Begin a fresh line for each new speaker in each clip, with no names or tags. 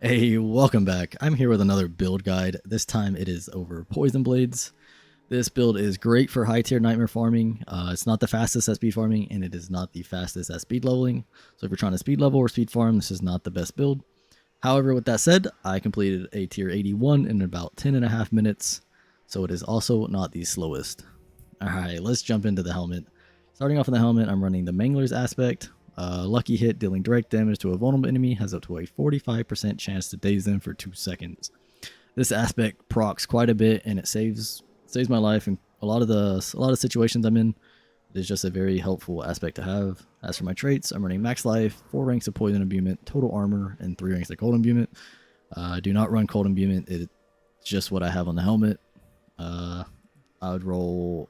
Hey, welcome back. I'm here with another build guide. This time it is over Poison Blades. This build is great for high tier nightmare farming. It's not the fastest at speed farming, and it is not the fastest at speed leveling. So if you're trying to speed level or speed farm, this is not the best build. However, with that said, I completed a tier 81 in about 10.5 minutes, so it is also not the slowest. Alright, let's jump into the helmet. Starting off in the helmet, I'm running the Mangler's aspect. Lucky hit dealing direct damage to a vulnerable enemy has up to a 45% chance to daze them for 2 seconds. This aspect procs quite a bit, and it saves my life in a lot of situations I'm in. It is just a very helpful aspect to have. As for my traits, I'm running max life, 4 ranks of poison imbuement, total armor, and 3 ranks of cold imbuement. I do not run cold imbuement. It's just what I have on the helmet. I would roll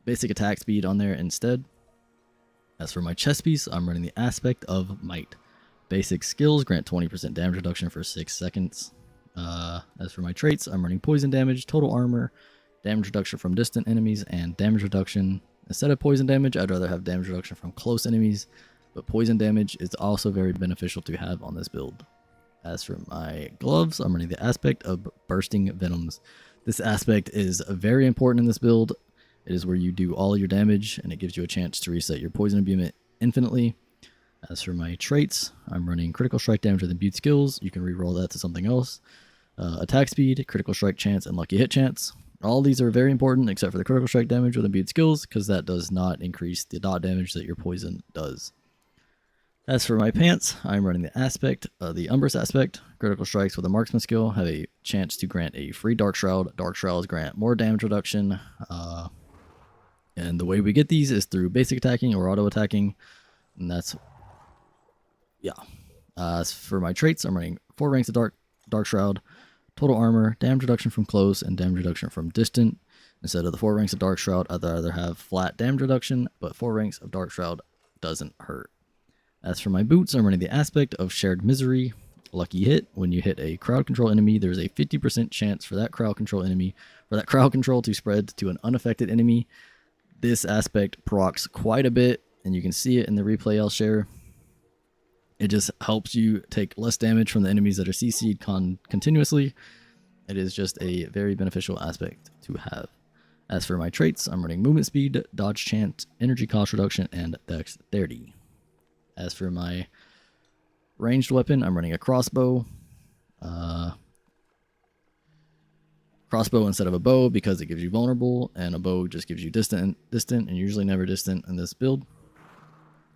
basic attack speed on there instead. As for my chest piece, I'm running the aspect of might. Basic skills grant 20% damage reduction for 6 seconds. As for my traits, I'm running poison damage, total armor, damage reduction from distant enemies, and damage reduction. Instead of poison damage, I'd rather have damage reduction from close enemies, but poison damage is also very beneficial to have on this build. As for my gloves, I'm running the aspect of bursting venoms. This aspect is very important in this build. It is where you do all your damage, and it gives you a chance to reset your poison imbuement infinitely. As for my traits, I'm running critical strike damage with imbued skills. You can reroll that to something else. Attack speed, critical strike chance, and lucky hit chance. All these are very important except for the critical strike damage with imbued skills, because that does not increase the dot damage that your poison does. As for my pants, I'm running the Umbrus aspect. Critical strikes with a marksman skill have a chance to grant a free Dark Shroud. Dark Shrouds grant more damage reduction. And the way we get these is through basic attacking or auto attacking. And that's, yeah. As for my traits, I'm running 4 ranks of Dark Shroud, total armor, damage reduction from close, and damage reduction from distant. Instead of the 4 ranks of Dark Shroud, I'd rather have flat damage reduction, but 4 ranks of Dark Shroud doesn't hurt. As for my boots, I'm running the aspect of shared misery. Lucky hit. When you hit a crowd control enemy, there's a 50% chance for that crowd control to spread to an unaffected enemy. This aspect procs quite a bit, and you can see it in the replay I'll share. It just helps you take less damage from the enemies that are CC'd continuously. It is just a very beneficial aspect to have. As for my traits, I'm running movement speed, dodge chance, energy cost reduction, and dexterity. As for my ranged weapon, I'm running a crossbow. Crossbow instead of a bow because it gives you vulnerable, and a bow just gives you distant, and usually never distant in this build.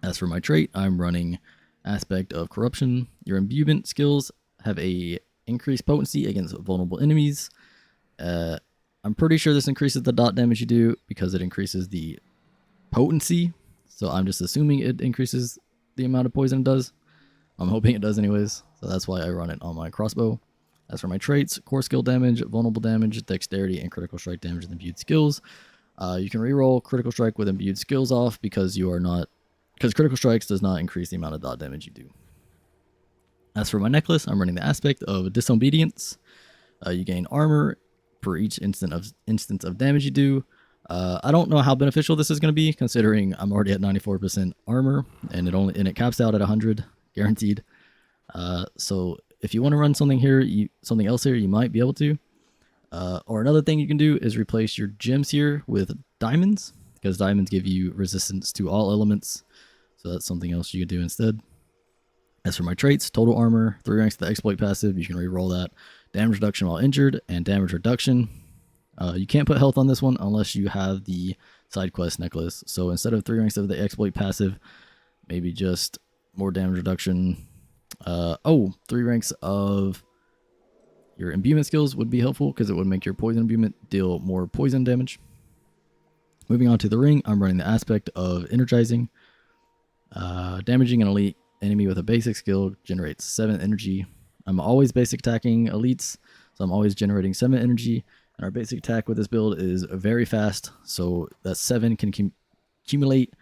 As for my trait, I'm running aspect of corruption. Your imbuement skills have a increased potency against vulnerable enemies. I'm pretty sure this increases the dot damage you do because it increases the potency. So I'm just assuming it increases the amount of poison it does. I'm hoping it does anyways. So that's why I run it on my crossbow. As for my traits, core skill damage, vulnerable damage, dexterity, and critical strike damage with imbued skills. You can reroll critical strike with imbued skills off because critical strikes does not increase the amount of dot damage you do. As for my necklace, I'm running the aspect of disobedience. You gain armor per each instance of damage you do. I don't know how beneficial this is going to be, considering I'm already at 94% armor, and it caps out at 100 guaranteed. So if you want to run something else here, you might be able to. Or another thing you can do is replace your gems here with diamonds, because diamonds give you resistance to all elements. So that's something else you could do instead. As for my traits, total armor, 3 ranks of the exploit passive, you can reroll that. Damage reduction while injured, and damage reduction. You can't put health on this one unless you have the side quest necklace. So instead of 3 ranks of the exploit passive, maybe just more damage reduction. 3 ranks of your imbuement skills would be helpful because it would make your poison imbuement deal more poison damage. Moving on to the ring, I'm running the aspect of energizing. Damaging an elite enemy with a basic skill generates 7 energy. I'm always basic attacking elites, so I'm always generating 7 energy. And our basic attack with this build is very fast, so that 7 can accumulate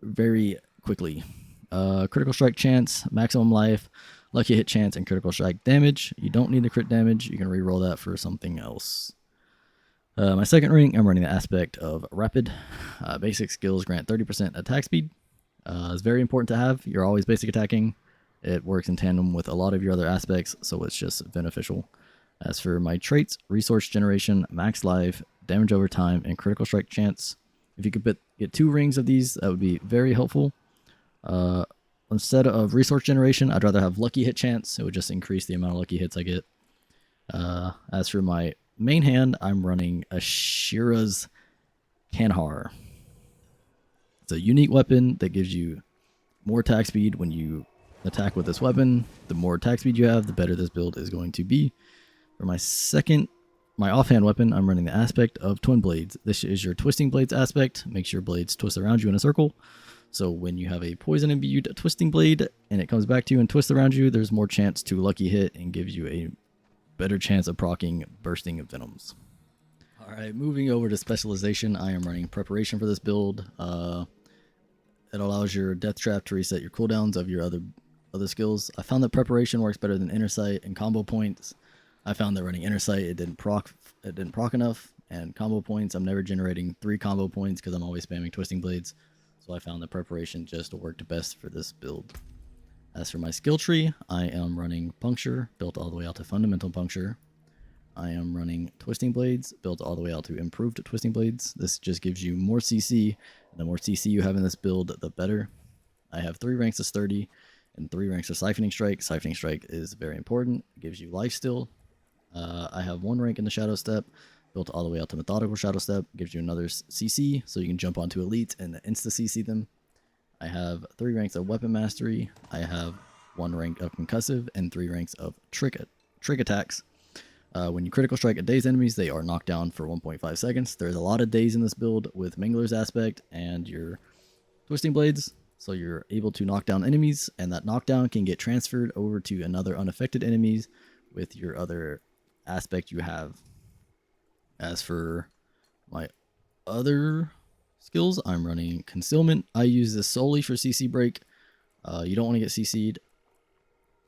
very quickly. Critical strike chance, maximum life, lucky hit chance, and critical strike damage. You don't need the crit damage. You can reroll that for something else. My second ring, I'm running the aspect of rapid. Basic skills grant 30% attack speed. It's very important to have. You're always basic attacking. It works in tandem with a lot of your other aspects, so it's just beneficial. As for my traits, resource generation, max life, damage over time, and critical strike chance. If you could get 2 rings of these, that would be very helpful. Instead of resource generation, I'd rather have lucky hit chance. It would just increase the amount of lucky hits I get. As for my main hand, I'm running Ashira's Kanhar. It's a unique weapon that gives you more attack speed when you attack with this weapon. The more attack speed you have, the better this build is going to be. For my offhand weapon, I'm running the aspect of Twin Blades. This is your Twisting Blades aspect. Makes your blades twist around you in a circle. So when you have a poison imbued Twisting Blade and it comes back to you and twists around you, there's more chance to lucky hit and gives you a better chance of proccing Bursting Venoms. Alright, moving over to specialization, I am running preparation for this build. It allows your death trap to reset your cooldowns of your other skills. I found that preparation works better than inner sight and combo points. I found that running inner sight, it didn't proc enough, and combo points, I'm never generating 3 combo points because I'm always spamming Twisting Blades. So I found that preparation just worked best for this build. As for my skill tree, I am running Puncture, built all the way out to Fundamental Puncture. I am running Twisting Blades, built all the way out to Improved Twisting Blades. This just gives you more CC, and the more CC you have in this build, the better. I have 3 ranks of Sturdy and 3 ranks of Siphoning Strike. Siphoning Strike is very important. It gives you life steal. I have 1 rank in the Shadow Step, built all the way out to Methodical Shadow Step. Gives you another CC, so you can jump onto Elite and insta-CC them. I have 3 ranks of Weapon Mastery. I have 1 rank of Concussive and 3 ranks of Trick Attacks. When you critical strike a dazed enemies, they are knocked down for 1.5 seconds. There's a lot of daze in this build with Mangler's aspect and your Twisting Blades, so you're able to knock down enemies, and that knockdown can get transferred over to another unaffected enemies with your other aspect you have. As for my other skills, I'm running Concealment. I use this solely for CC break. You don't want to get CC'd.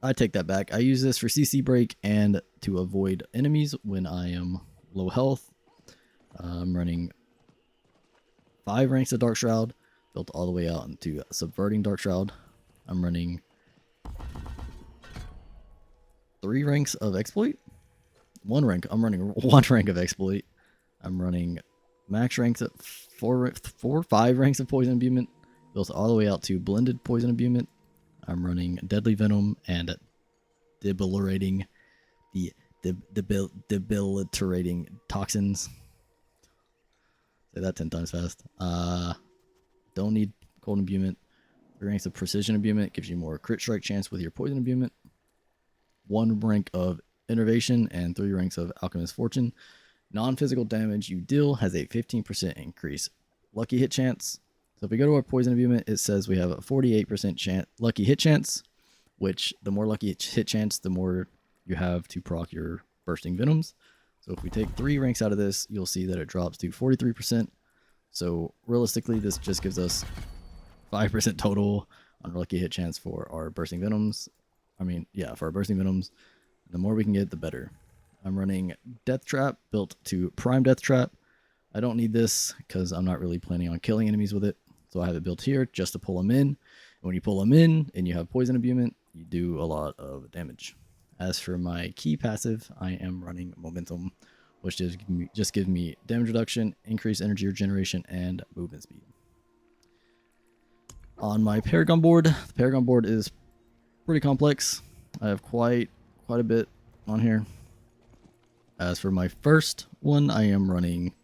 I take that back. I use this for CC break and to avoid enemies when I am low health. I'm running 5 ranks of Dark Shroud, built all the way out into Subverting Dark Shroud. I'm running 3 ranks of Exploit. 1 rank. I'm running 1 rank of Exploit. I'm running max ranks at 5 ranks of Poison Imbuement, built all the way out to Blended Poison Imbuement. I'm running Deadly Venom and debilitating toxins. Say that 10 times fast. Don't need Cold Imbuement. 3 ranks of Precision Imbuement gives you more crit strike chance with your Poison Imbuement. 1 rank of Innervation and 3 ranks of Alchemist Fortune. Non-physical damage you deal has a 15% increase lucky hit chance. So if we go to our Poison Imbuement, it says we have a 48% lucky hit chance, which the more lucky hit chance, the more you have to proc your Bursting Venoms. So if we take 3 ranks out of this, you'll see that it drops to 43%. So realistically, this just gives us 5% total on lucky hit chance for our Bursting Venoms. For our Bursting Venoms. The more we can get, the better. I'm running Death Trap, built to Prime Death Trap. I don't need this because I'm not really planning on killing enemies with it. So I have it built here just to pull them in. And when you pull them in and you have Poison Imbuement, you do a lot of damage. As for my key passive, I am running Momentum, which just gives me damage reduction, increased energy regeneration, and movement speed. On my Paragon board, the Paragon board is pretty complex. I have quite a bit on here. As for my first one, I am running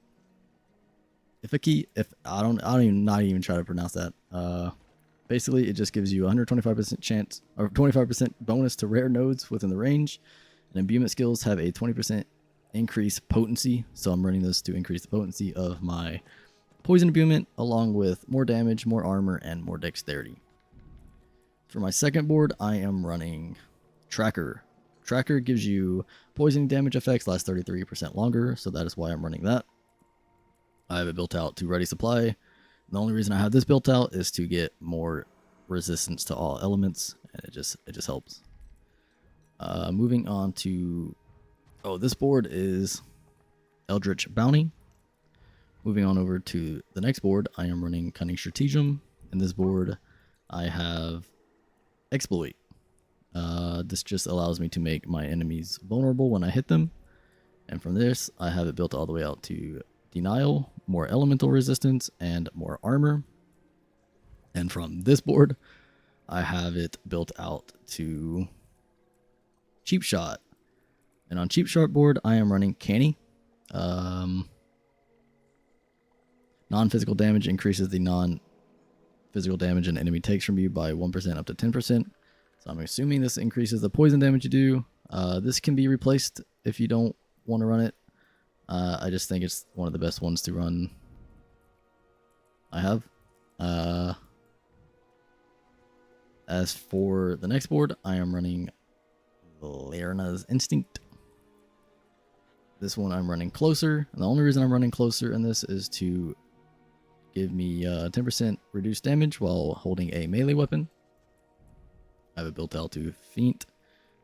I don't even try to pronounce that. Basically, it just gives you 125% chance or 25% bonus to rare nodes within the range. And imbuement skills have a 20% increase potency. So I'm running this to increase the potency of my poison imbuement, along with more damage, more armor, and more dexterity. For my second board, I am running Tracker. Tracker gives you poisoning damage effects last 33% longer, so that is why I'm running that. I have it built out to Ready Supply. The only reason I have this built out is to get more resistance to all elements, and it just helps. Moving on to this board is Eldritch Bounty. Moving on over to the next board, I am running Cunning Stratagem. In this board, I have Exploit. This just allows me to make my enemies vulnerable when I hit them. And from this, I have it built all the way out to denial, more elemental resistance, and more armor. And from this board, I have it built out to cheap shot. And on cheap shot board, I am running canny. Non-physical damage increases the non-physical damage an enemy takes from you by 1% up to 10%. So I'm assuming this increases the poison damage you do. This can be replaced if you don't want to run it. I just think it's one of the best ones to run. I have. As for the next board, I am running Lerna's Instinct. This one I'm running closer. And the only reason I'm running closer in this is to give me 10% reduced damage while holding a melee weapon. I have it built out to Feint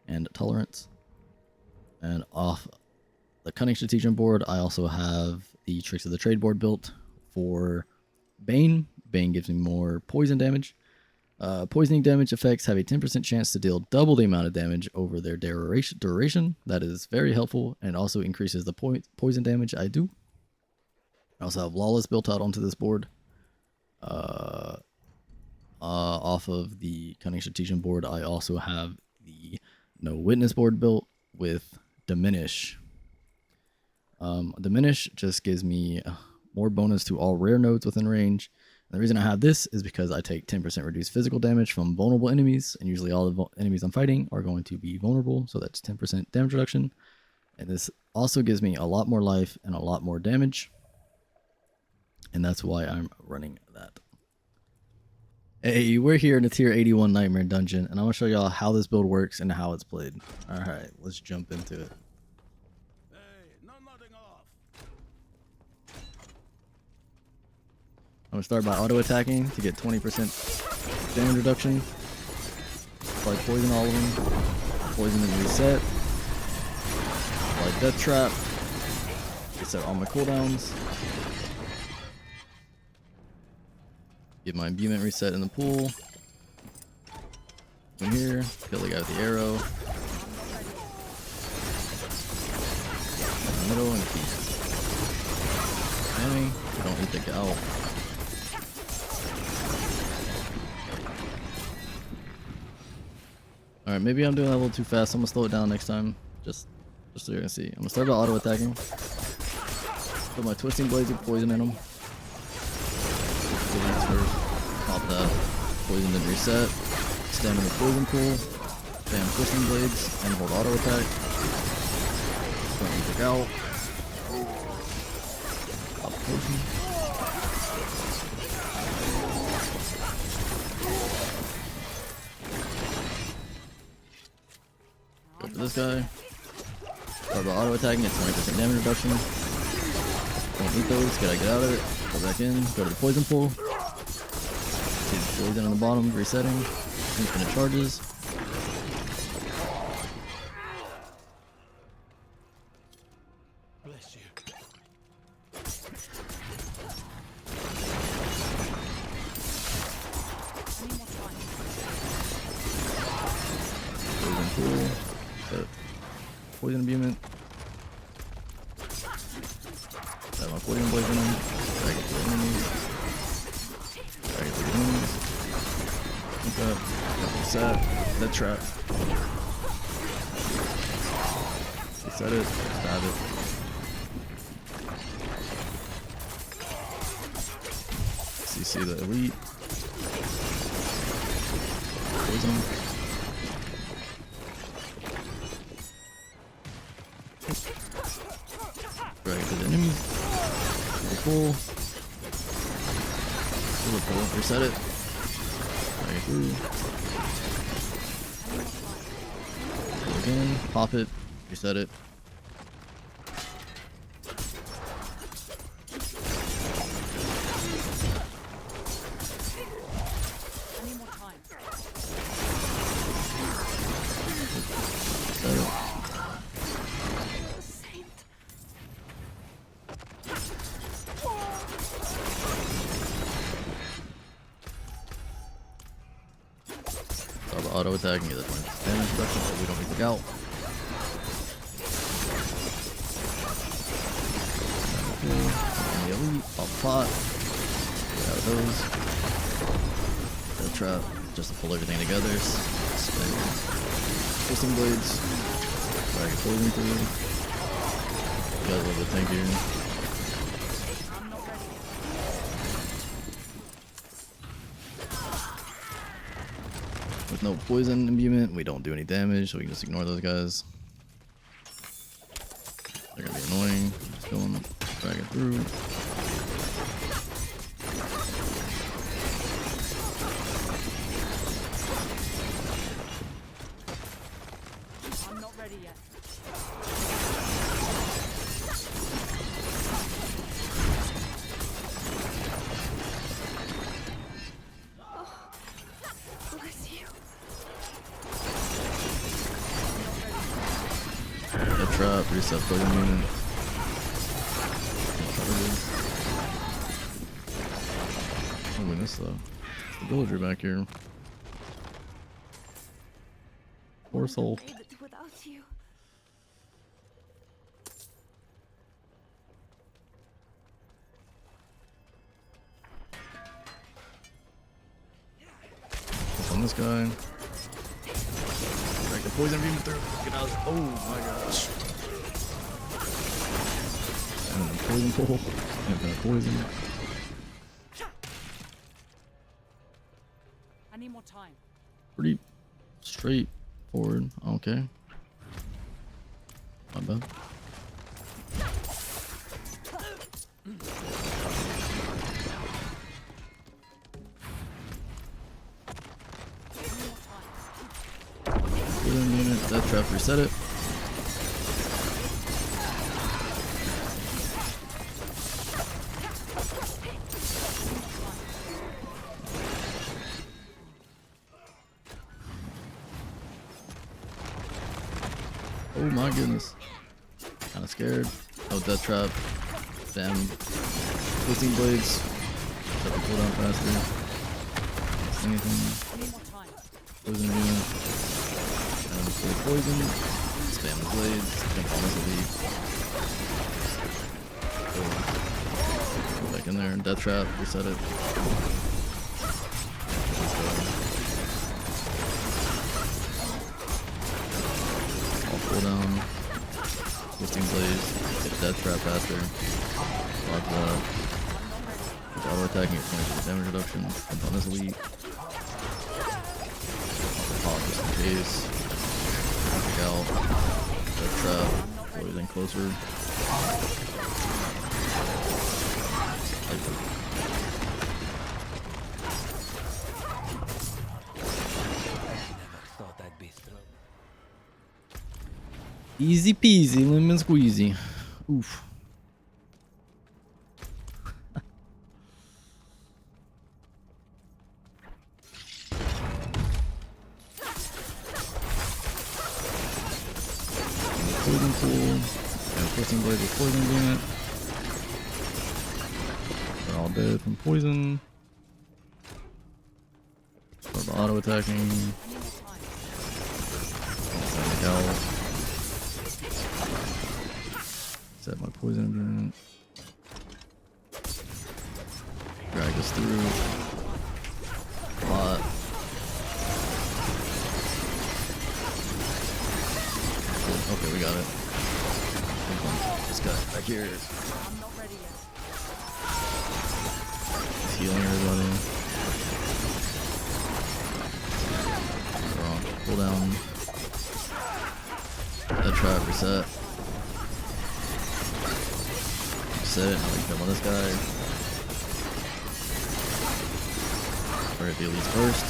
and Tolerance. And off the Cunning Strategian board, I also have the Tricks of the Trade board built for Bane. Bane gives me more poison damage. Poisoning damage effects have a 10% chance to deal double the amount of damage over their duration. That is very helpful, and also increases the poison damage I do. I also have Lawless built out onto this board. Off of the Cunning Strategian board, I also have the No Witness board built with Diminish. Diminish just gives me more bonus to all rare nodes within range. And the reason I have this is because I take 10% reduced physical damage from vulnerable enemies, and usually all the enemies I'm fighting are going to be vulnerable, so that's 10% damage reduction. And this also gives me a lot more life and a lot more damage, and that's why I'm running that. Hey, we're here in the tier 81 Nightmare Dungeon, and I'm going to show y'all how this build works and how it's played. Alright, let's jump into it. I'm going to start by auto-attacking to get 20% damage reduction. Apply poison all of them. Poison and reset. Apply Death Trap. Reset all my cooldowns. Get my imbuement reset in the pool. In here, kill the guy with the arrow. In the middle and keep spamming. We don't eat the gal. Alright, maybe I'm doing that a little too fast. I'm gonna slow it down next time. Just so you're gonna see. I'm gonna start by auto attacking. Put my twisting blades with poison in them. Pop that. Poison then reset. Stand in the poison pool. Spam twisting blades and hold auto attack. Don't eat the gal. Pop poison. Go for this guy. Start by auto attacking, it's 20% damage reduction. Don't eat those, gotta get out of it. Go back in, go to the poison pool. See the poison on the bottom, resetting. Infinite charges.
Bless you.
Poison pool. Set poison imbuement. Have my poison blades in them. Drag it to the enemies. Drag it to the enemies. Pick up. Reset. Death Trap. Reset it. Stab it. CC the elite. Poison. Drag it to the enemies. To the pool. To the pool. Reset it. Drag it through. Go again. Pop it. Reset it. Reset it. auto attack and get that damage reduction so we don't need to go. The elite, pop pot. Get out of those. Death trap, just to pull everything together. Spin. Twisting blades. Dragon poison through. You guys love the tank here. With no poison imbuement, we don't do any damage, so we can just ignore those guys. They're gonna be annoying. Just going, drag it through.
I'm not ready yet.
Bless you.
Death trap, reset poison unit. Oh, we missed though. The villager back here. Poor soul.
I couldn't do it without you.
On this guy. Drag the poison beam through. Get out. Oh my gosh. And a poison pool. And poison.
I need more time.
Pretty straightforward. Okay. My bad. Poison unit, death trap, reset it. Oh my goodness. Kinda scared. Oh, death trap. Damn. Twisting blades. Set the cooldown faster. Anything.
I need more time.
Poison unit. And full poison. Spam the blades. Jump on this elite. Go back in there. Death trap. Reset it. Let's go. Cooldown, twisting blaze, get death trap faster, lock that, with auto attacking at 20% damage reduction, jump on this elite, pop just in case, kick out, death trap, pull everything closer. Easy peasy, lemon squeezy. Oof. Poison pool. And twisting blade with poison unit. They're all dead from poison. Start the auto attacking.
I need more time.
Set my poison unit. Drag us through. Plot. Okay, we got it. This guy back here.
I'm not ready yet.
He's healing everybody. Wrong. Pull down. That trap, reset. Set it, now we can jump on this guy. Target the elites first.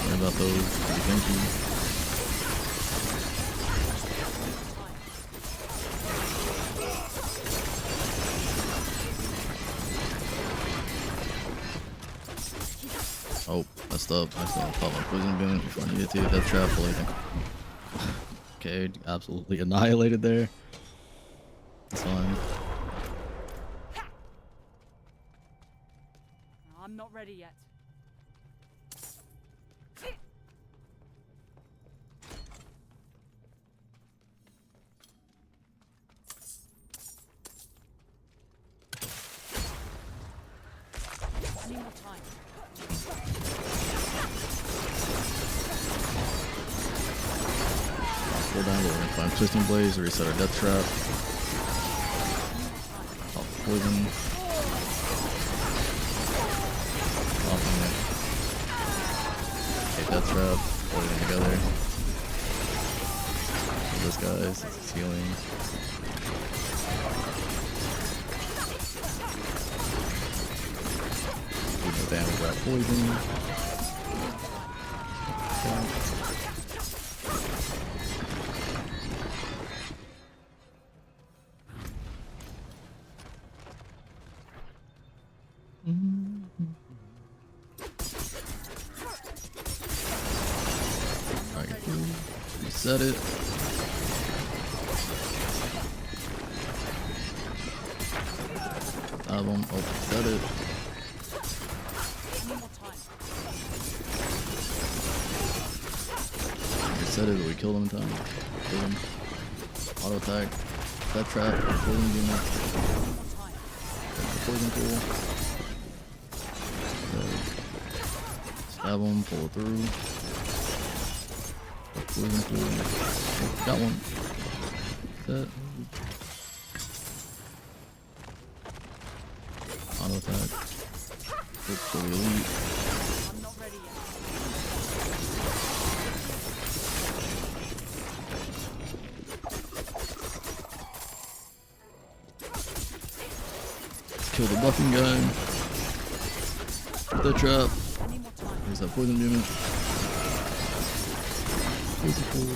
Worry about those. Thank you. Oh, messed up. I still thought my poison gun before I needed to. Death trap, full everything. Okay, absolutely annihilated there. That's fine.
I'm not ready yet. time.
Cool down, we're gonna find twisting blades, reset our death trap. Pop poison. Popping it. Okay, death trap, poison together. This guy's healing. Do no damage without poison. Okay. Alright, cool. Reset it. Album, oh, reset it.
One more time.
Reset it, but we killed him in time. Kill him. Auto attack. Death trap. Poison demon. Poison pool. Stab him, pull it through. Poison pool. Oh, got one. Set. Auto attack. Fully elite.
I'm not ready yet.
Kill the buffing guy. Put that trap.
Any more time.
Here's that poison demon. Poison pool.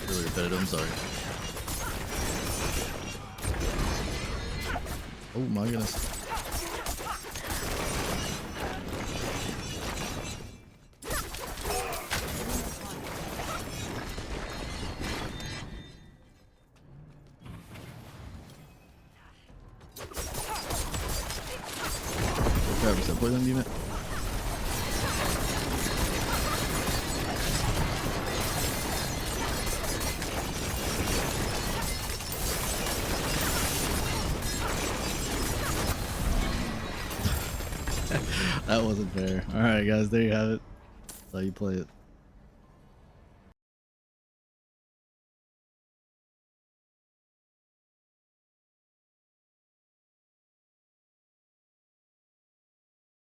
Really repetitive, I'm sorry. Oh my goodness. Grab that poison demon. That wasn't fair. Alright guys, there you have it. That's how you play it.